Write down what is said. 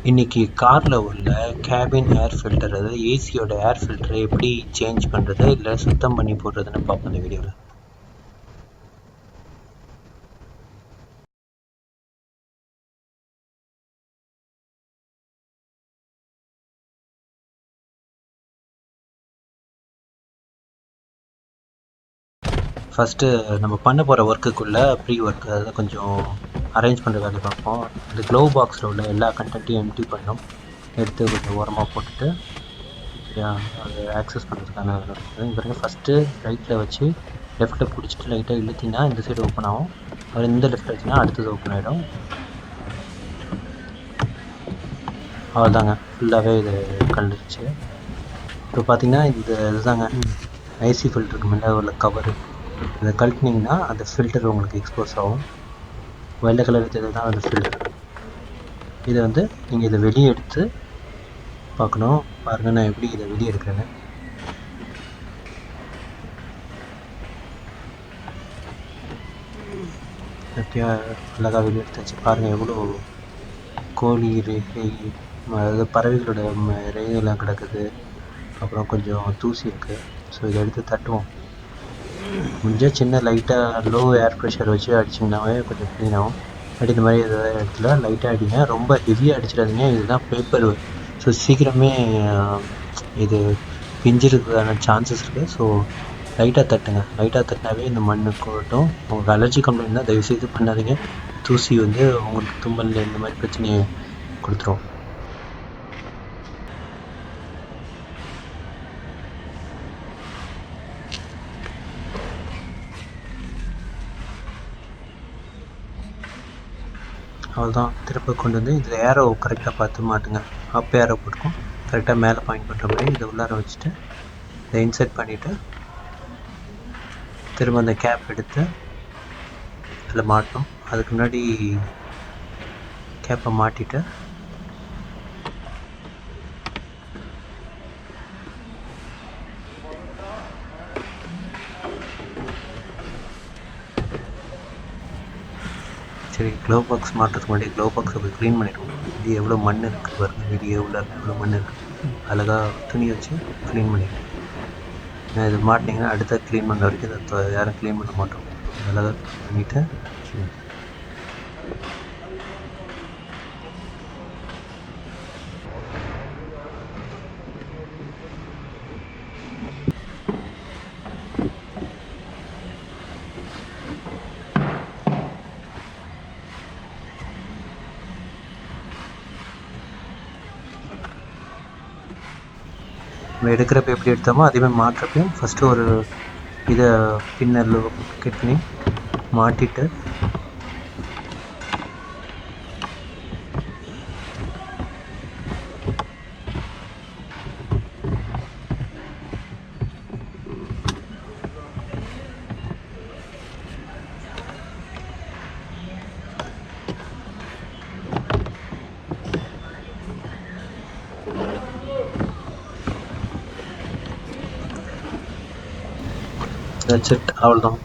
இன்னைக்கு காரில் உள்ள கேபின் ஏர் ஃபில்டர், அதாவது ஏசியோட ஏர் ஃபில்டரை எப்படி சேஞ்ச் பண்ணுறது இல்லை சுத்தம் பண்ணி போடுறதுன்னு பார்ப்போம் இந்த வீடியோவில். ஃபஸ்ட்டு நம்ம பண்ண போகிற ஒர்க்குக்குள்ளே ப்ரீ ஒர்க், அதாவது கொஞ்சம் அரேஞ்ச் பண்ணுற வேலையை பார்ப்போம். இந்த க்ளோவ் பாக்ஸில் உள்ள எல்லா கண்டென்ட்டையும் எம்டி பண்ணோம், எடுத்து கொஞ்சம் ஓரமாக போட்டுட்டு அது ஆக்சஸ் பண்ணுறதுக்கான பாருங்க. ஃபஸ்ட்டு ரைட்டில் வச்சு லெஃப்ட்டில் பிடிச்சிட்டு லைட்டாக இழுத்திங்கன்னா இந்த சைடு ஓப்பன் ஆகும். அப்புறம் இந்த லெஃப்ட்டில் வச்சுன்னா அடுத்தது ஓப்பன் ஆகிடும். அவ்வளோதாங்க, ஃபுல்லாகவே இது கழுந்துருச்சு. இப்போ பார்த்தீங்கன்னா இந்த இதுதாங்க ஐசி ஃபில்டருக்கு மேலே உள்ள கவரு. இதை கழட்டினீங்கன்னா அந்த ஃபில்டர் உங்களுக்கு எக்ஸ்போஸ் ஆகும். வெள்ளை கலர் இது தான் அந்த ஃபில்டர். இதை வந்து நீங்கள் இதை வெளியே எடுத்து பார்க்கணும். பாருங்கள் நான் எப்படி இதை வெளியே எடுக்கிறேன்னு. எப்படியா அழகாக வெளியே எடுத்தாச்சு. பாருங்கள் எவ்வளோ கோழி ரேகை, அதாவது பறவைகளோட ரேகைலாம் கிடக்குது. அப்புறம் கொஞ்சம் தூசி இருக்குது. ஸோ இதை எடுத்து தட்டுவோம். முடிஞ்சால் சின்ன லைட்டாக லோ ஏர் ப்ரெஷர் வச்சு அடிச்சிங்கனாவே கொஞ்சம் க்ளீன் ஆகும். அப்படி இந்த மாதிரி எதாவது இடத்துல லைட்டாக அடிங்க, ரொம்ப ஹெவியாக அடிச்சிடாதீங்க. இதுதான் பேப்பர், ஸோ சீக்கிரமே இது பிஞ்சிருக்கிறதுக்கான சான்சஸ் இருக்குது. ஸோ லைட்டாக தட்டுங்க. லைட்டாக தட்டினாவே இந்த மண்ணு கூட்டும். உங்களுக்கு அலர்ஜி கம்ப்ளைண்ட் தான் தயவுசெய்து பண்ணாதீங்க. தூசி வந்து உங்களுக்கு தும்மல் இந்த மாதிரி பிரச்சனையை கொடுத்துரும். அவ்வளோதான், திரும்ப கொண்டு வந்து இதில் ஏரோ கரெக்டாக பார்த்து மாட்டுங்க. அப் ஏரோ போட்டுக்கும், கரெக்டாக மேலே பாயிண்ட் பண்ணுற மாதிரி இதை உள்ளார வச்சுட்டு இதை இன்சர்ட் பண்ணிவிட்டு திரும்ப அந்த கேப் எடுத்து இதில் மாட்டணும். அதுக்கு முன்னாடி கேப்பை மாட்டிட்டு சரி, க்ளோவ் பாக்ஸ் மாட்டுறதுக்கு முன்னாடி க்ளோவ் பாக்ஸை போய் க்ளீன் பண்ணிவிடுவோம். இது எவ்வளோ மண் இருக்குது பாருங்க, வீடியோ உள்ள எவ்வளோ மண் இருக்குது. அழகாக துணி வச்சு க்ளீன் பண்ணிவிடுவோம். இது மாட்டினீங்கன்னா அடுத்த க்ளீன் பண்ண வரைக்கும் இதை யாரும் க்ளீன் பண்ண மாட்டோம். அழகாக பண்ணிவிட்டு நம்ம எடுக்கிறப்ப எப்படி எடுத்தோமோ அதேமாதிரி மாட்டுறப்பையும் ஃபஸ்ட்டு ஒரு இதை பின்னரில் கட் பண்ணி மாட்டிட்டு செட். அவ்வளோதான்.